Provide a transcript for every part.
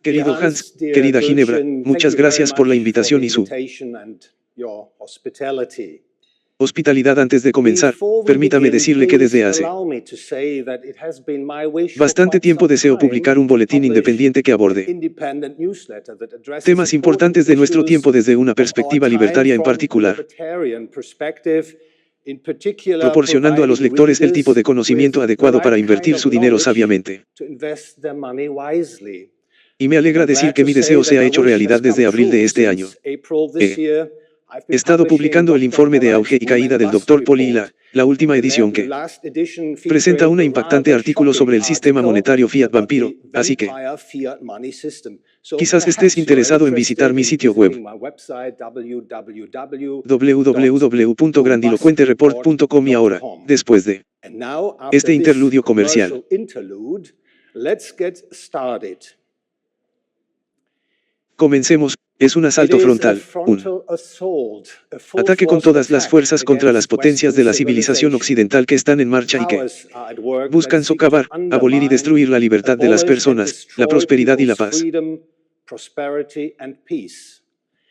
Querido Hans, querida Ginebra, muchas gracias por la invitación y su hospitalidad. Antes de comenzar, permítame decirle que desde hace bastante tiempo deseo publicar un boletín independiente que aborde temas importantes de nuestro tiempo desde una perspectiva libertaria en particular, proporcionando a los lectores el tipo de conocimiento adecuado para invertir su dinero sabiamente. Y me alegra decir que mi deseo se ha hecho realidad desde abril de este año. He estado publicando el informe de auge y caída del Dr. Paul y la última edición que presenta un impactante artículo sobre el sistema monetario fiat vampiro, así que quizás estés interesado en visitar mi sitio web www.grandilocuentereport.com. Y ahora, después de este interludio comercial, comencemos. Es un asalto frontal, un ataque con todas las fuerzas contra las potencias de la civilización occidental que están en marcha y que buscan socavar, abolir y destruir la libertad de las personas, la prosperidad y la paz.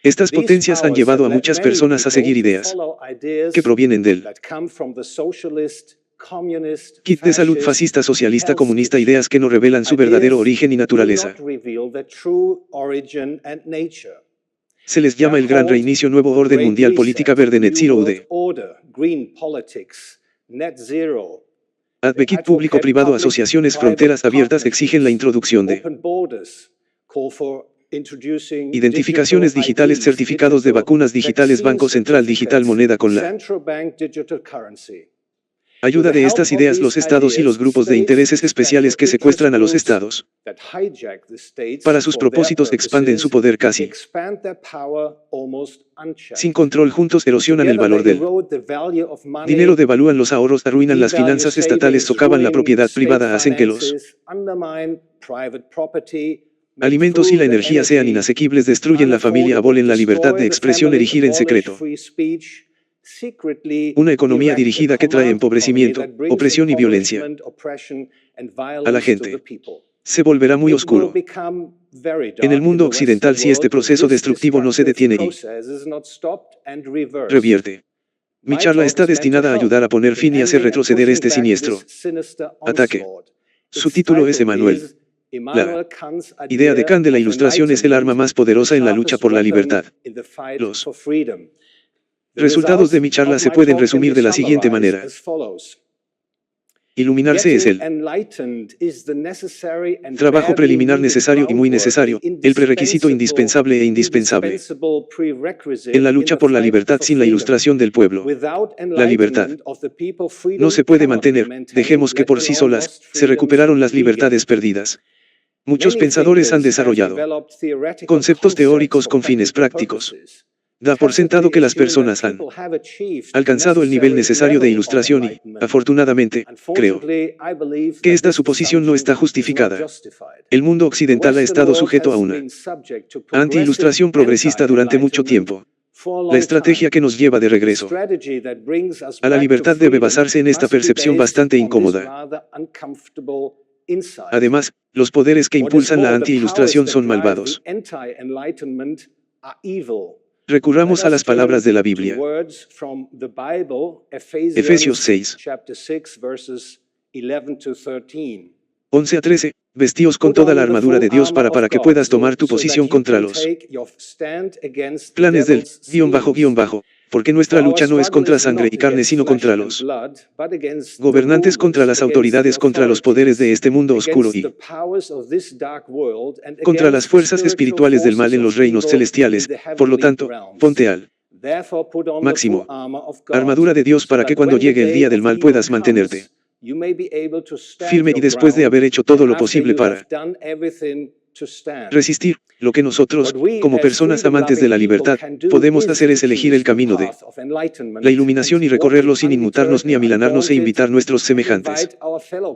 Estas potencias han llevado a muchas personas a seguir ideas que provienen del kit de salud fascista, socialista, comunista, ideas que no revelan su verdadero origen y naturaleza. Se les llama el Gran Reinicio, Nuevo Orden Mundial, Política Verde, Net Zero UD. Advocate público-privado, asociaciones, fronteras abiertas exigen la introducción de identificaciones digitales, certificados de vacunas digitales, Banco Central Digital, moneda con la ayuda de estas ideas. Los estados y los grupos de intereses especiales que secuestran a los estados para sus propósitos expanden su poder casi sin control. Juntos erosionan el valor del dinero, devalúan los ahorros, arruinan las finanzas estatales, socavan la propiedad privada, hacen que los alimentos y la energía sean inasequibles, destruyen la familia, abolen la libertad de expresión, erigir en secreto una economía dirigida que trae empobrecimiento, opresión y violencia a la gente. Se volverá muy oscuro en el mundo occidental si este proceso destructivo no se detiene y revierte. Mi charla está destinada a ayudar a poner fin y hacer retroceder este siniestro ataque. Su título es Emmanuel. La idea de Kant de la Ilustración es el arma más poderosa en la lucha por la libertad. Los resultados de mi charla se pueden resumir de la siguiente manera. Iluminarse es el trabajo preliminar necesario y muy necesario, el prerequisito indispensable e indispensable en la lucha por la libertad. Sin la ilustración del pueblo, la libertad no se puede mantener. Dejemos que por sí solas se recuperaron las libertades perdidas. Muchos pensadores han desarrollado conceptos teóricos con fines prácticos. Da por sentado que las personas han alcanzado el nivel necesario de ilustración y, afortunadamente, creo que esta suposición no está justificada. El mundo occidental ha estado sujeto a una anti-ilustración progresista durante mucho tiempo. La estrategia que nos lleva de regreso a la libertad debe basarse en esta percepción bastante incómoda. Además, los poderes que impulsan la anti-ilustración son malvados. Recurramos a las palabras de la Biblia. Efesios 6, 11 a 13. Vestíos con toda la armadura de Dios para que puedas tomar tu posición contra los planes del __, porque nuestra lucha no es contra sangre y carne sino contra los gobernantes, contra las autoridades, contra los poderes de este mundo oscuro y contra las fuerzas espirituales del mal en los reinos celestiales. Por lo tanto, ponte al máximo armadura de Dios para que cuando llegue el día del mal puedas mantenerte firme y después de haber hecho todo lo posible para resistir, lo que nosotros, como personas amantes de la libertad, podemos hacer es elegir el camino de la iluminación y recorrerlo sin inmutarnos ni amilanarnos e invitar nuestros semejantes.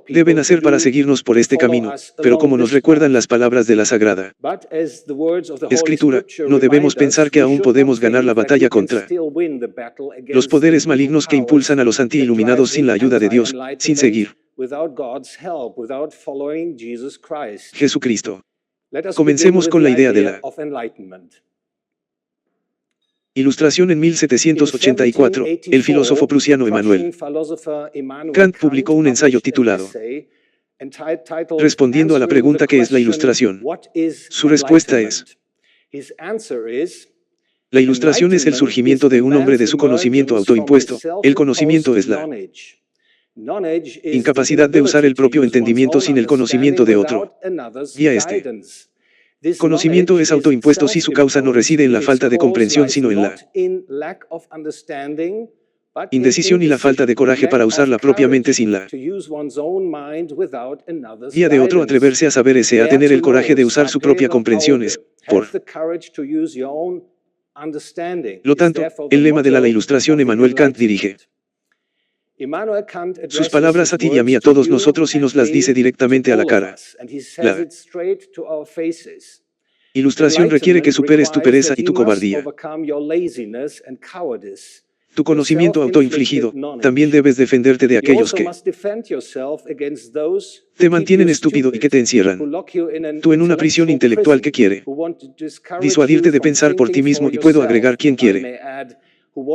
Deben hacer para seguirnos por este camino, pero como nos recuerdan las palabras de la Sagrada Escritura, no debemos pensar que aún podemos ganar la batalla contra los poderes malignos que impulsan a los anti-iluminados sin la ayuda de Dios, sin seguir Jesucristo. Comencemos con la idea de la Ilustración. En 1784, el filósofo prusiano Emmanuel Kant publicó un ensayo titulado Respondiendo a la pregunta ¿qué es la Ilustración? Su respuesta es: la Ilustración es el surgimiento de un hombre de su conocimiento autoimpuesto. El conocimiento es la incapacidad de usar el propio entendimiento sin el conocimiento de otro. Guía este conocimiento es autoimpuesto si su causa no reside en la falta de comprensión sino en la indecisión y la falta de coraje para usarla propiamente sin la guía de otro. Atreverse a saber es a tener el coraje de usar su propia comprensión es, por lo tanto, el lema de la Ilustración Emmanuel Kant dirige sus palabras a ti y a mí, a todos nosotros, y nos las dice directamente a la cara. La Ilustración requiere que superes tu pereza y tu cobardía. Tu conocimiento autoinfligido, también debes defenderte de aquellos que te mantienen estúpido y que te encierran. Tú en una prisión intelectual que quiere disuadirte de pensar por ti mismo, y puedo agregar quien quiere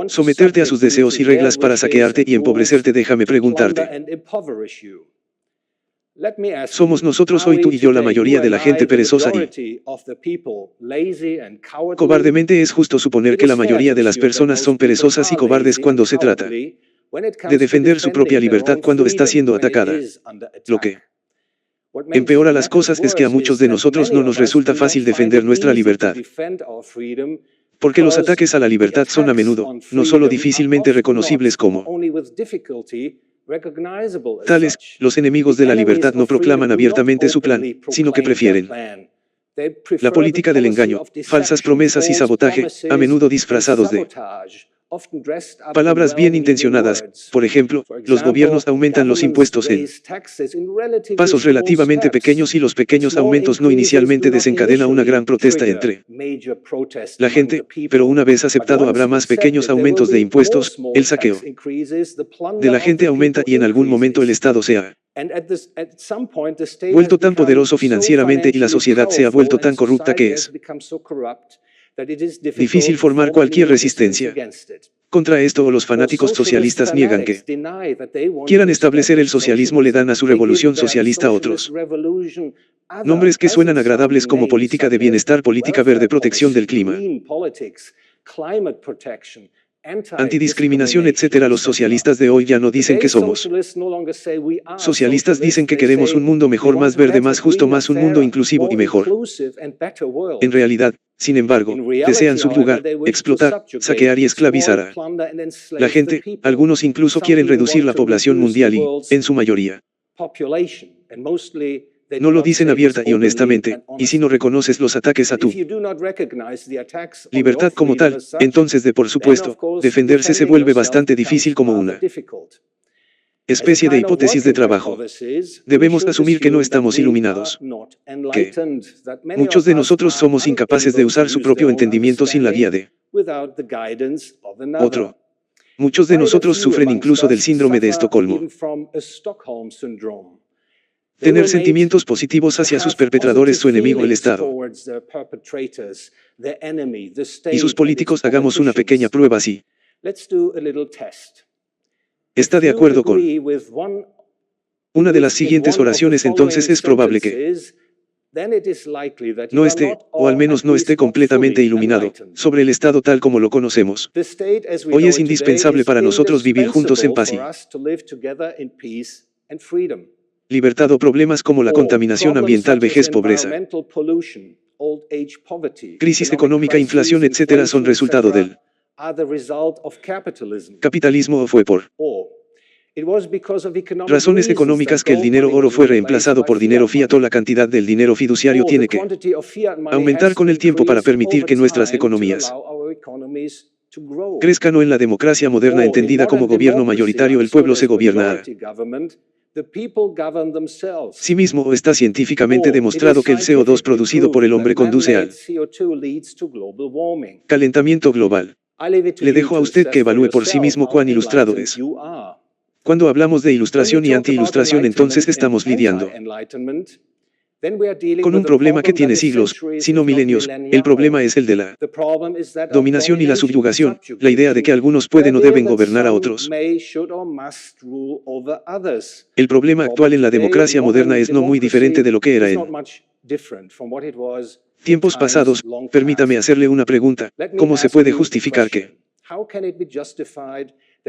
someterte a sus deseos y reglas para saquearte y empobrecerte. Déjame preguntarte, ¿somos nosotros hoy, tú y yo, la mayoría de la gente perezosa y cobardemente? Es justo suponer que la mayoría de las personas son perezosas y cobardes cuando se trata de defender su propia libertad cuando está siendo atacada. Lo que empeora las cosas es que a muchos de nosotros no nos resulta fácil defender nuestra libertad, porque los ataques a la libertad son a menudo, no solo difícilmente reconocibles como tales. Los enemigos de la libertad no proclaman abiertamente su plan, sino que prefieren la política del engaño, falsas promesas y sabotaje, a menudo disfrazados de palabras bien intencionadas. Por ejemplo, los gobiernos aumentan los impuestos en pasos relativamente pequeños, y los pequeños aumentos no inicialmente desencadenan una gran protesta entre la gente, pero una vez aceptado habrá más pequeños aumentos de impuestos. El saqueo de la gente aumenta y en algún momento el Estado se ha vuelto tan poderoso financieramente y la sociedad se ha vuelto tan corrupta que es difícil formar cualquier resistencia contra esto. Los fanáticos socialistas niegan que quieran establecer el socialismo, le dan a su revolución socialista otros nombres que suenan agradables como política de bienestar, política verde, protección del clima, antidiscriminación, etc. Los socialistas de hoy ya no dicen que somos socialistas, dicen que queremos un mundo mejor, más verde, más justo, más un mundo inclusivo y mejor. En realidad, sin embargo, desean subyugar, explotar, saquear y esclavizar a la gente. Algunos incluso quieren reducir la población mundial y, en su mayoría, no lo dicen abierta y honestamente, y si no reconoces los ataques a tu libertad como tal, entonces por supuesto, defenderse se vuelve bastante difícil. Como una especie de hipótesis de trabajo, debemos asumir que no estamos iluminados, que muchos de nosotros somos incapaces de usar su propio entendimiento sin la guía de otro. Muchos de nosotros sufren incluso del síndrome de Estocolmo. Tener sentimientos positivos hacia sus perpetradores, su enemigo, el Estado y sus políticos. Hagamos una pequeña prueba así. ¿Está de acuerdo con una de las siguientes oraciones? Entonces es probable que no esté, o al menos no esté completamente iluminado, sobre el Estado tal como lo conocemos. Hoy es indispensable para nosotros vivir juntos en paz y libertad, o problemas como la contaminación ambiental, vejez, pobreza, crisis económica, inflación, etc. son resultado del capitalismo, o fue por razones económicas que el dinero oro fue reemplazado por dinero fiat, o la cantidad del dinero fiduciario tiene que aumentar con el tiempo para permitir que nuestras economías crezcan. O en la democracia moderna entendida como gobierno mayoritario, el pueblo se gobierna a sí mismo, o está científicamente demostrado que el CO2 producido por el hombre conduce al calentamiento global. Le dejo a usted que evalúe por sí mismo cuán ilustrado es. Cuando hablamos de ilustración y anti-ilustración, entonces estamos lidiando con un problema que tiene siglos, sino milenios. El problema es el de la dominación y la subyugación, la idea de que algunos pueden o deben gobernar a otros. El problema actual en la democracia moderna es no muy diferente de lo que era en tiempos pasados. Permítame hacerle una pregunta. ¿Cómo se puede justificar que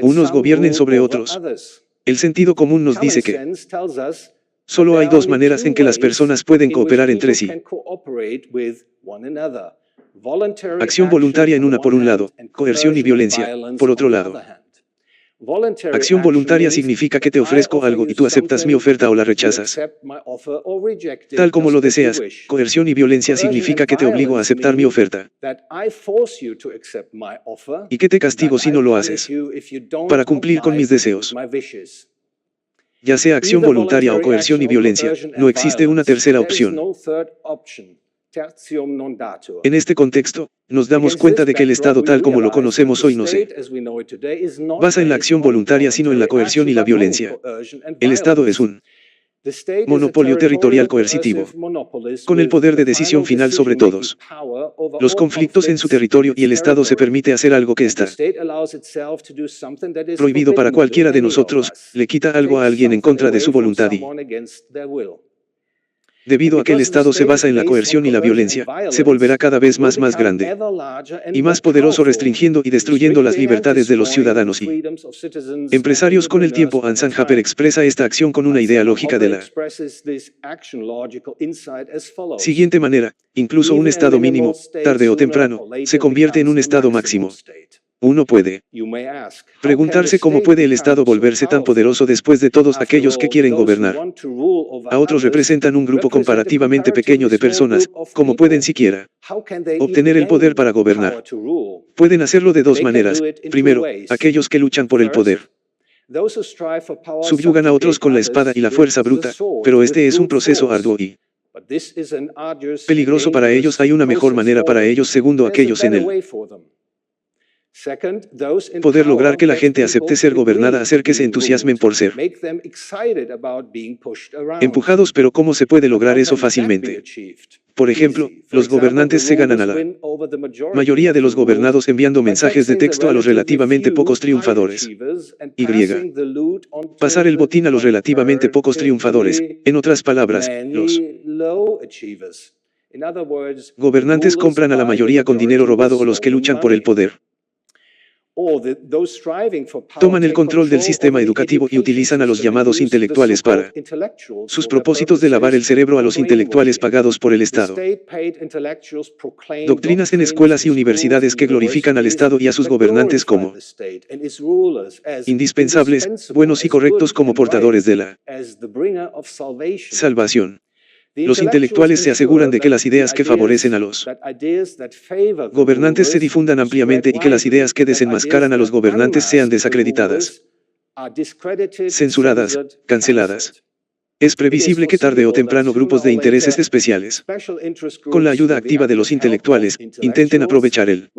unos gobiernen sobre otros? El sentido común nos dice que solo hay dos maneras en que las personas pueden cooperar entre sí. Acción voluntaria en una por un lado, coerción y violencia, por otro lado. Acción voluntaria significa que te ofrezco algo y tú aceptas mi oferta o la rechazas, tal como lo deseas. Coerción y violencia significa que te obligo a aceptar mi oferta y que te castigo si no lo haces, para cumplir con mis deseos. Ya sea acción voluntaria o coerción y violencia, no existe una tercera opción. En este contexto, nos damos cuenta de que el Estado tal como lo conocemos hoy no se basa en la acción voluntaria sino en la coerción y la violencia. El Estado es un monopolio territorial coercitivo, con el poder de decisión final sobre todos los conflictos en su territorio, y el Estado se permite hacer algo que está prohibido para cualquiera de nosotros, le quita algo a alguien en contra de su voluntad y, debido a que el Estado se basa en la coerción y la violencia, se volverá cada vez más grande y más poderoso, restringiendo y destruyendo las libertades de los ciudadanos y empresarios. Con el tiempo, Ansan Haper expresa esta acción con una idea lógica de la siguiente manera: incluso un estado mínimo, tarde o temprano, se convierte en un estado máximo. Uno puede preguntarse cómo puede el Estado volverse tan poderoso después de todos aquellos que quieren gobernar a otros representan un grupo comparativamente pequeño de personas. ¿Cómo pueden siquiera obtener el poder para gobernar? Pueden hacerlo de dos maneras. Primero, aquellos que luchan por el poder subyugan a otros con la espada y la fuerza bruta, pero este es un proceso arduo y peligroso para ellos. Hay una mejor manera para ellos. Segundo, aquellos en el poder lograr que la gente acepte ser gobernada, hacer que se entusiasmen por ser empujados. Pero ¿cómo se puede lograr eso fácilmente? Por ejemplo, los gobernantes se ganan a la mayoría de los gobernados enviando mensajes de texto a los relativamente pocos triunfadores. Y. Pasar el botín a los relativamente pocos triunfadores. En otras palabras, los gobernantes compran a la mayoría con dinero robado, o los que luchan por el poder toman el control del sistema educativo y utilizan a los llamados intelectuales para sus propósitos de lavar el cerebro a los intelectuales pagados por el Estado. Doctrinas en escuelas y universidades que glorifican al Estado y a sus gobernantes como indispensables, buenos y correctos, como portadores de la salvación. Los intelectuales se aseguran de que las ideas que favorecen a los gobernantes se difundan ampliamente y que las ideas que desenmascaran a los gobernantes sean desacreditadas, censuradas, canceladas. Es previsible que tarde o temprano grupos de intereses especiales, con la ayuda activa de los intelectuales, intenten aprovechar el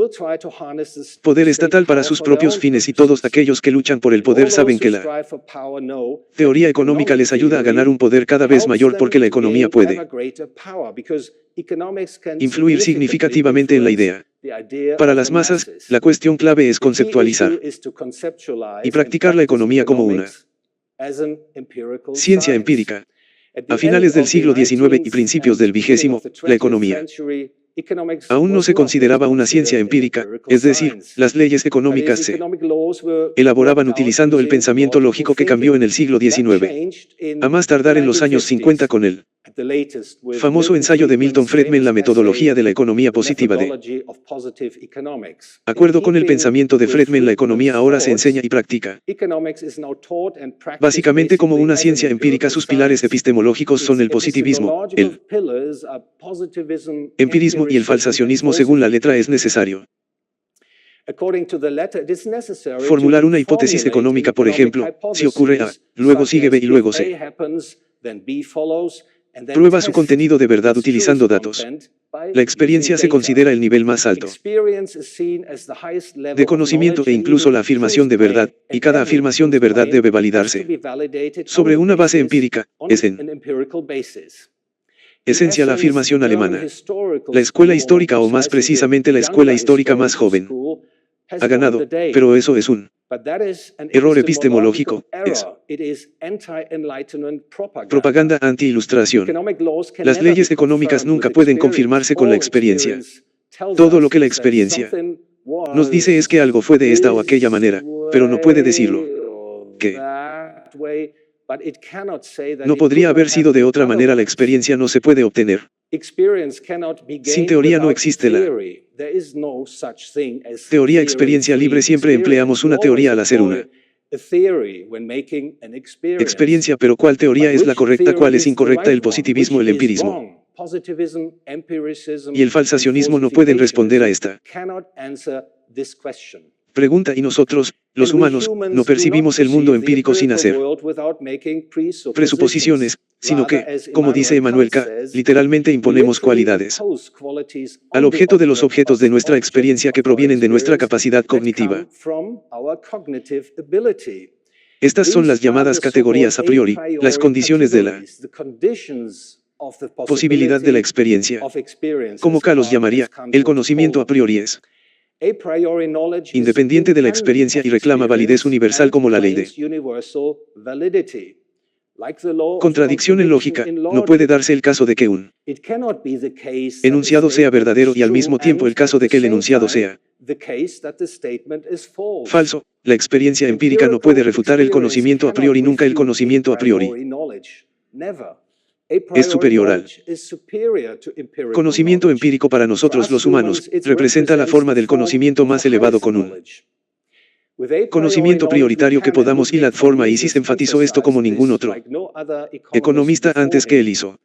poder estatal para sus propios fines, y todos aquellos que luchan por el poder saben que la teoría económica les ayuda a ganar un poder cada vez mayor, porque la economía puede influir significativamente en la idea. Para las masas, la cuestión clave es conceptualizar y practicar la economía como una ciencia empírica. A finales del siglo XIX y principios del XX, la economía aún no se consideraba una ciencia empírica, es decir, las leyes económicas se elaboraban utilizando el pensamiento lógico, que cambió en el siglo XIX. A más tardar en los años 50 con el famoso ensayo de Milton Friedman, La metodología de la economía positiva. De acuerdo con el pensamiento de Friedman, la economía ahora se enseña y practica básicamente como una ciencia empírica. Sus pilares epistemológicos son el positivismo, el empirismo y el falsacionismo. Según la letra, es necesario formular una hipótesis económica. Por ejemplo, si ocurre A, luego sigue B y luego C. Prueba su contenido de verdad utilizando datos. La experiencia se considera el nivel más alto de conocimiento e incluso la afirmación de verdad, y cada afirmación de verdad debe validarse sobre una base empírica, es en esencia la afirmación alemana. La escuela histórica o más precisamente la escuela histórica más joven ha ganado, pero eso es un error epistemológico, es propaganda anti-ilustración. Las leyes económicas nunca pueden confirmarse con la experiencia. Todo lo que la experiencia nos dice es que algo fue de esta o aquella manera, pero no puede decirlo. Que no podría haber sido de otra manera. La experiencia no se puede obtener. Sin teoría no existe la teoría experiencia libre. Siempre empleamos una teoría al hacer una experiencia, pero ¿cuál teoría es la correcta? ¿Cuál es incorrecta? El positivismo, el empirismo y el falsacionismo no pueden responder a esta pregunta, y nosotros, los humanos, no percibimos el mundo empírico sin hacer presuposiciones, sino que, como dice Emmanuel K., literalmente imponemos cualidades al objeto de los objetos de nuestra experiencia que provienen de nuestra capacidad cognitiva. Estas son las llamadas categorías a priori, las condiciones de la posibilidad de la experiencia. Como K los llamaría, el conocimiento a priori es independiente de la experiencia y reclama validez universal como la ley de contradicción en lógica. No puede darse el caso de que un enunciado sea verdadero y al mismo tiempo el caso de que el enunciado sea falso. La experiencia empírica no puede refutar el conocimiento a priori, nunca. El conocimiento a priori es superior al conocimiento empírico. Para nosotros los humanos, representa la forma del conocimiento más elevado con un conocimiento prioritario que podamos. Gilad Forma Isis enfatizó esto como ningún otro economista antes que él hizo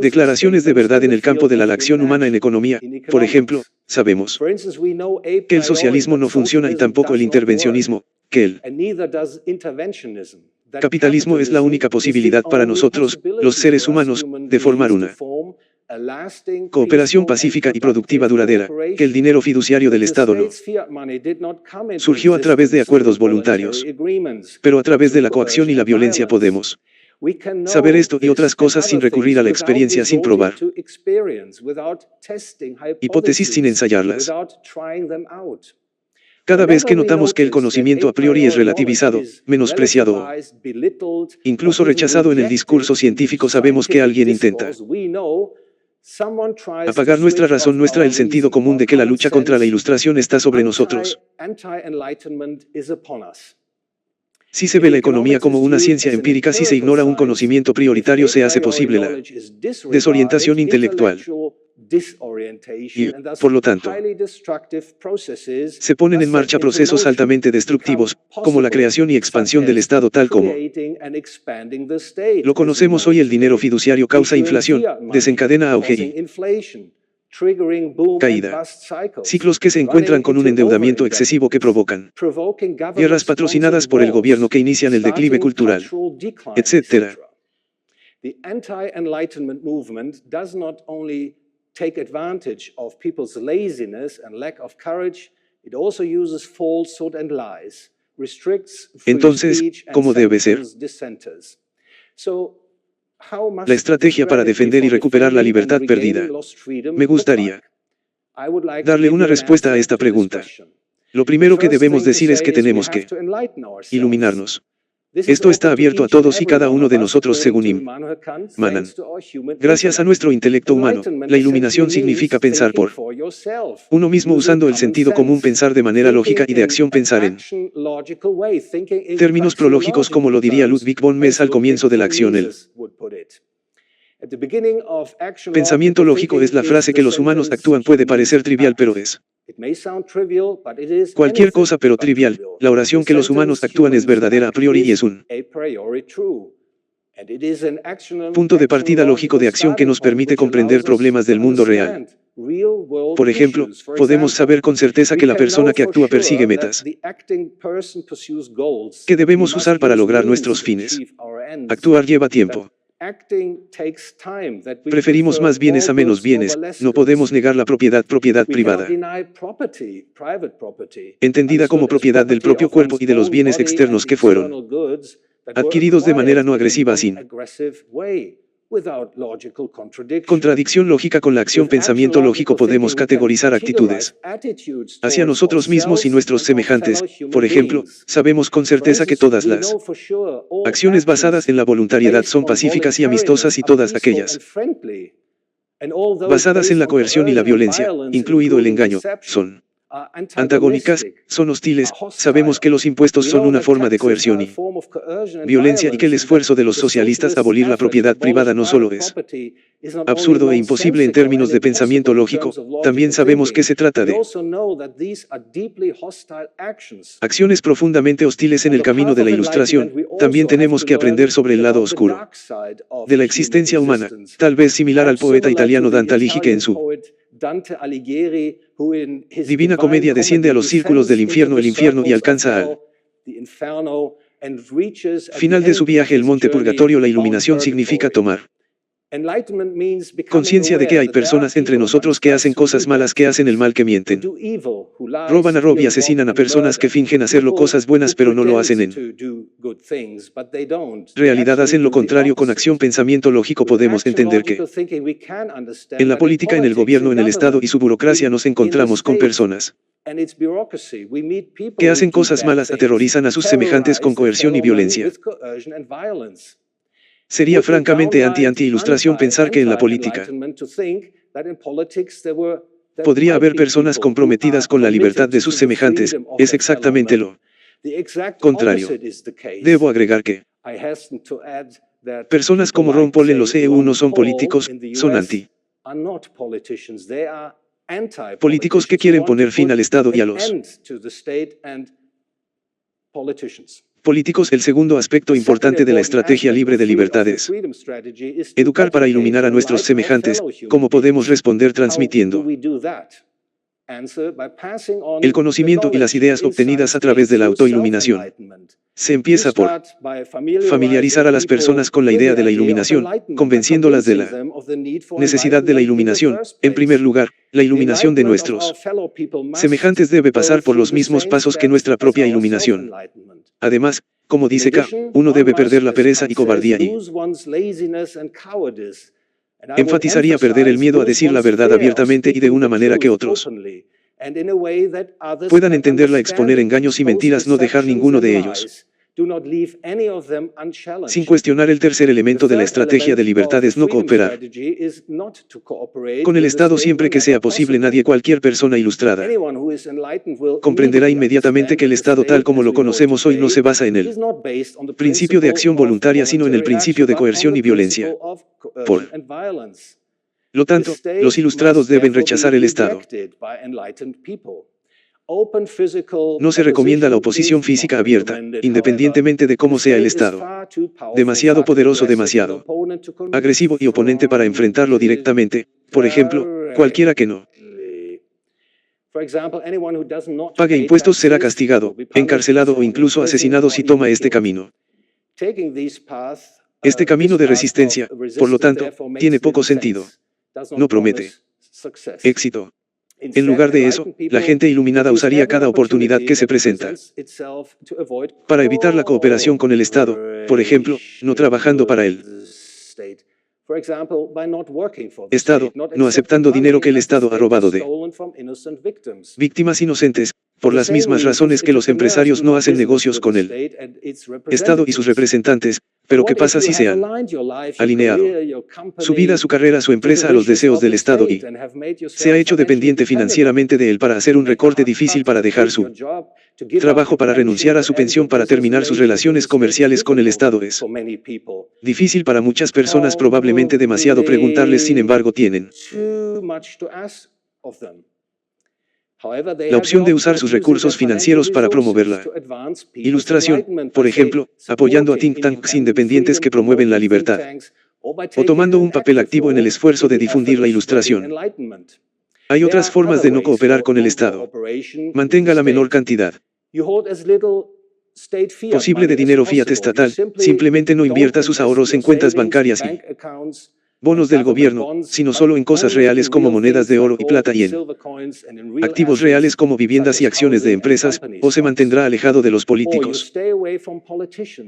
declaraciones de verdad en el campo de la acción humana en economía. Por ejemplo, sabemos que el socialismo no funciona y tampoco el intervencionismo, que el capitalismo es la única posibilidad para nosotros, los seres humanos, de formar una cooperación pacífica y productiva duradera, que el dinero fiduciario del Estado no surgió a través de acuerdos voluntarios, pero a través de la coacción y la violencia podemos saber esto y otras cosas sin recurrir a la experiencia, sin probar hipótesis, sin ensayarlas. Cada vez que notamos que el conocimiento a priori es relativizado, menospreciado o incluso rechazado en el discurso científico, sabemos que alguien intenta apagar nuestra razón, el sentido común de que la lucha contra la ilustración está sobre nosotros. Si se ve la economía como una ciencia empírica, si se ignora un conocimiento prioritario, se hace posible la desorientación intelectual. Y, por lo tanto, se ponen en marcha procesos altamente destructivos, como la creación y expansión del Estado tal como lo conocemos hoy. El dinero fiduciario causa inflación, desencadena auge y caída. Ciclos que se encuentran con un endeudamiento excesivo que provocan guerras patrocinadas por el gobierno que inician el declive cultural, etc. Take advantage of people's laziness and lack of courage, it also uses falsehood and lies, restricts free speech and ¿cómo debe ser dissenters. La estrategia para defender y recuperar la libertad perdida? Me gustaría darle una respuesta a esta pregunta. Lo primero que debemos decir es que tenemos que iluminarnos. Esto está abierto a todos y cada uno de nosotros según Immanuel. Gracias a nuestro intelecto humano, la iluminación significa pensar por uno mismo usando el sentido común, pensar de manera lógica y de acción, pensar en términos prológicos, como lo diría Ludwig von Mises al comienzo de la acción. El pensamiento lógico es la frase que los humanos actúan. Puede parecer trivial, pero es cualquier cosa pero trivial. La oración que los humanos actúan es verdadera a priori y es un punto de partida lógico de acción que nos permite comprender problemas del mundo real. Por ejemplo, podemos saber con certeza que la persona que actúa persigue metas que debemos usar para lograr nuestros fines. Actuar lleva tiempo. Preferimos más bienes a menos bienes. No podemos negar la propiedad privada, entendida como propiedad del propio cuerpo y de los bienes externos que fueron adquiridos de manera no agresiva, sin Contradicción lógica con la acción. Pensamiento lógico. Podemos categorizar actitudes hacia nosotros mismos y nuestros semejantes. Por ejemplo, sabemos con certeza que todas las acciones basadas en la voluntariedad son pacíficas y amistosas, y todas aquellas basadas en la coerción y la violencia, incluido el engaño, son antagónicas, son hostiles. Sabemos que los impuestos son una forma de coerción y violencia, y que el esfuerzo de los socialistas a abolir la propiedad privada no solo es absurdo e imposible en términos de pensamiento lógico, también sabemos que se trata de acciones profundamente hostiles en el camino de la Ilustración. También tenemos que aprender sobre el lado oscuro de la existencia humana, tal vez similar al poeta italiano Dante Alighieri, que en su Divina Comedia desciende a los círculos del infierno, el infierno, y alcanza al final de su viaje el monte purgatorio. La iluminación significa tomar conciencia de que hay personas entre nosotros que hacen cosas malas, que hacen el mal, que mienten, roban a robo y asesinan a personas que fingen hacerlo cosas buenas pero no lo hacen en realidad, hacen lo contrario. Con acción, pensamiento lógico, podemos entender que en la política, en el gobierno, en el Estado y su burocracia nos encontramos con personas que hacen cosas malas, aterrorizan a sus semejantes con coerción y violencia. Sería francamente anti-ilustración pensar que en la política podría haber personas comprometidas con la libertad de sus semejantes. Es exactamente lo contrario. Debo agregar que personas como Ron Paul en los EU no son políticos, son políticos que quieren poner fin al Estado y a los políticos. El segundo aspecto importante de la estrategia libre de libertades: educar para iluminar a nuestros semejantes. ¿Cómo podemos responder? Transmitiendo el conocimiento y las ideas obtenidas a través de la autoiluminación. Se empieza por familiarizar a las personas con la idea de la iluminación, convenciéndolas de la necesidad de la iluminación. En primer lugar, la iluminación de nuestros semejantes debe pasar por los mismos pasos que nuestra propia iluminación. Además, como dice K, uno debe perder la pereza y cobardía, y enfatizaría perder el miedo a decir la verdad abiertamente y de una manera que otros puedan entenderla. Exponer engaños y mentiras, no dejar ninguno de ellos sin cuestionar. El tercer elemento de la estrategia de libertad es no cooperar con el Estado siempre que sea posible. Cualquier persona ilustrada comprenderá inmediatamente que el Estado tal como lo conocemos hoy no se basa en el principio de acción voluntaria, sino en el principio de coerción y violencia. Por lo tanto, los ilustrados deben rechazar el Estado. No se recomienda la oposición física abierta, independientemente de cómo sea el Estado. Demasiado poderoso, demasiado agresivo y oponente para enfrentarlo directamente. Por ejemplo, cualquiera que no pague impuestos será castigado, encarcelado o incluso asesinado si toma este camino. Este camino de resistencia, por lo tanto, tiene poco sentido. No promete éxito. En lugar de eso, la gente iluminada usaría cada oportunidad que se presenta para evitar la cooperación con el Estado, por ejemplo, no trabajando para el Estado, no aceptando dinero que el Estado ha robado de víctimas inocentes, por las mismas razones que los empresarios no hacen negocios con el Estado y sus representantes. Pero ¿qué pasa si se han alineado su vida, su carrera, su empresa a los deseos del Estado y se ha hecho dependiente financieramente de él para hacer un recorte difícil, para dejar su trabajo, para renunciar a su pensión, para terminar sus relaciones comerciales con el Estado? Es difícil para muchas personas, probablemente demasiado preguntarles, sin embargo tienen la opción de usar sus recursos financieros para promover la ilustración, por ejemplo, apoyando a think tanks independientes que promueven la libertad, o tomando un papel activo en el esfuerzo de difundir la ilustración. Hay otras formas de no cooperar con el Estado. Mantenga la menor cantidad posible de dinero fiat estatal, simplemente no invierta sus ahorros en cuentas bancarias y bonos del gobierno, sino solo en cosas reales como monedas de oro y plata y en activos reales como viviendas y acciones de empresas, o se mantendrá alejado de los políticos.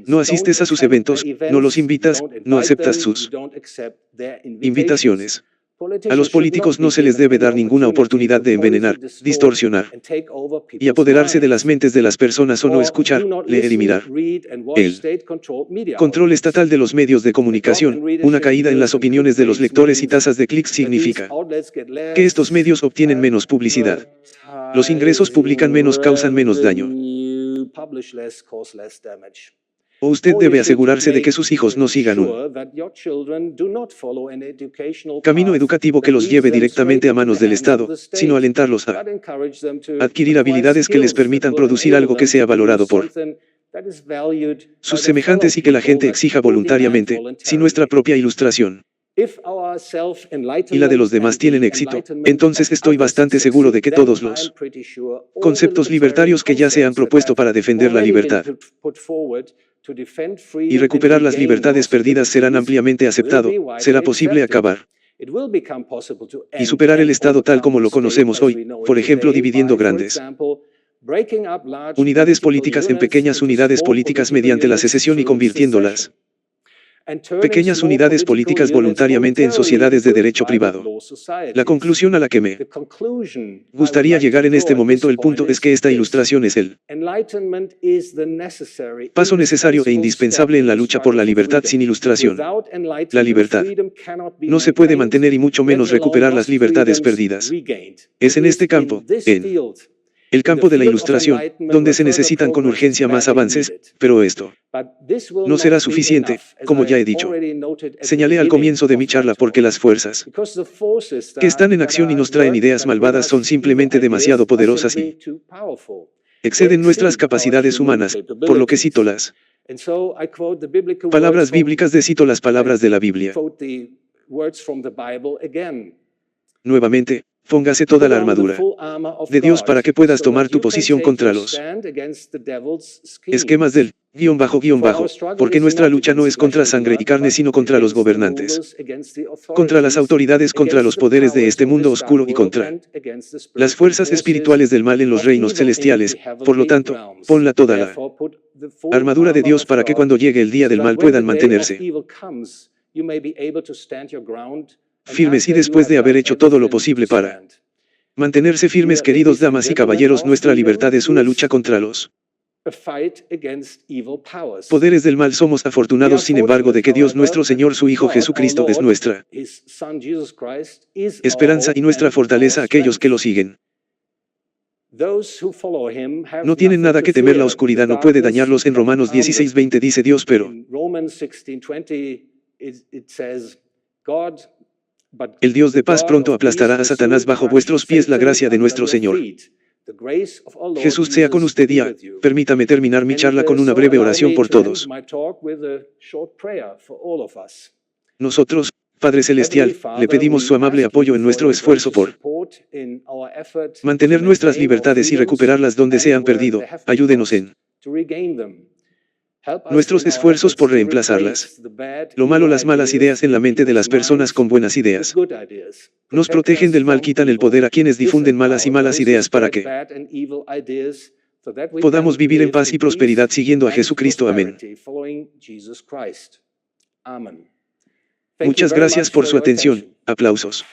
No asistes a sus eventos, no los invitas, no aceptas sus invitaciones. A los políticos no se les debe dar ninguna oportunidad de envenenar, distorsionar y apoderarse de las mentes de las personas o no escuchar, leer y mirar. El control estatal de los medios de comunicación, una caída en las opiniones de los lectores y tasas de clics significa que estos medios obtienen menos publicidad. Los ingresos publican menos, causan menos daño. O usted debe asegurarse de que sus hijos no sigan un camino educativo que los lleve directamente a manos del Estado, sino alentarlos a adquirir habilidades que les permitan producir algo que sea valorado por sus semejantes y que la gente exija voluntariamente, si nuestra propia ilustración y la de los demás tienen éxito, entonces estoy bastante seguro de que todos los conceptos libertarios que ya se han propuesto para defender la libertad y recuperar las libertades perdidas serán ampliamente aceptados, será posible acabar y superar el Estado tal como lo conocemos hoy, por ejemplo dividiendo grandes unidades políticas en pequeñas unidades políticas mediante la secesión y convirtiéndolas pequeñas unidades políticas voluntariamente en sociedades de derecho privado. La conclusión a la que me gustaría llegar en este momento, el punto es que esta ilustración es el paso necesario e indispensable en la lucha por la libertad. Sin ilustración, la libertad no se puede mantener y mucho menos recuperar las libertades perdidas. Es en este campo, en el campo de la ilustración, donde se necesitan con urgencia más avances, pero esto no será suficiente, como ya he dicho. Señalé al comienzo de mi charla porque las fuerzas que están en acción y nos traen ideas malvadas son simplemente demasiado poderosas y exceden nuestras capacidades humanas, por lo que cito las palabras bíblicas cito las palabras de la Biblia. Nuevamente, póngase toda la armadura de Dios para que puedas tomar tu posición contra los esquemas del _, porque nuestra lucha no es contra sangre y carne sino contra los gobernantes, contra las autoridades, contra los poderes de este mundo oscuro y contra las fuerzas espirituales del mal en los reinos celestiales. Por lo tanto, ponla toda la armadura de Dios para que cuando llegue el día del mal puedan mantenerse firmes y después de haber hecho todo lo posible para mantenerse firmes. Queridos damas y caballeros, nuestra libertad es una lucha contra los poderes del mal. Somos afortunados, sin embargo, de que Dios nuestro Señor, su Hijo Jesucristo, es nuestra esperanza y nuestra fortaleza. Aquellos que lo siguen no tienen nada que temer, la oscuridad no puede dañarlos. En Romanos 16:20 dice Dios, pero el Dios de paz pronto aplastará a Satanás bajo vuestros pies. La gracia de nuestro Señor Jesús sea con usted y permítame terminar mi charla con una breve oración por todos nosotros. Padre Celestial, le pedimos su amable apoyo en nuestro esfuerzo por mantener nuestras libertades y recuperarlas donde se han perdido. Ayúdenos en nuestros esfuerzos por reemplazarlas. Lo malo, las malas ideas en la mente de las personas con buenas ideas. Nos protegen del mal, quitan el poder a quienes difunden malas ideas para que podamos vivir en paz y prosperidad siguiendo a Jesucristo. Amén. Muchas gracias por su atención. Aplausos.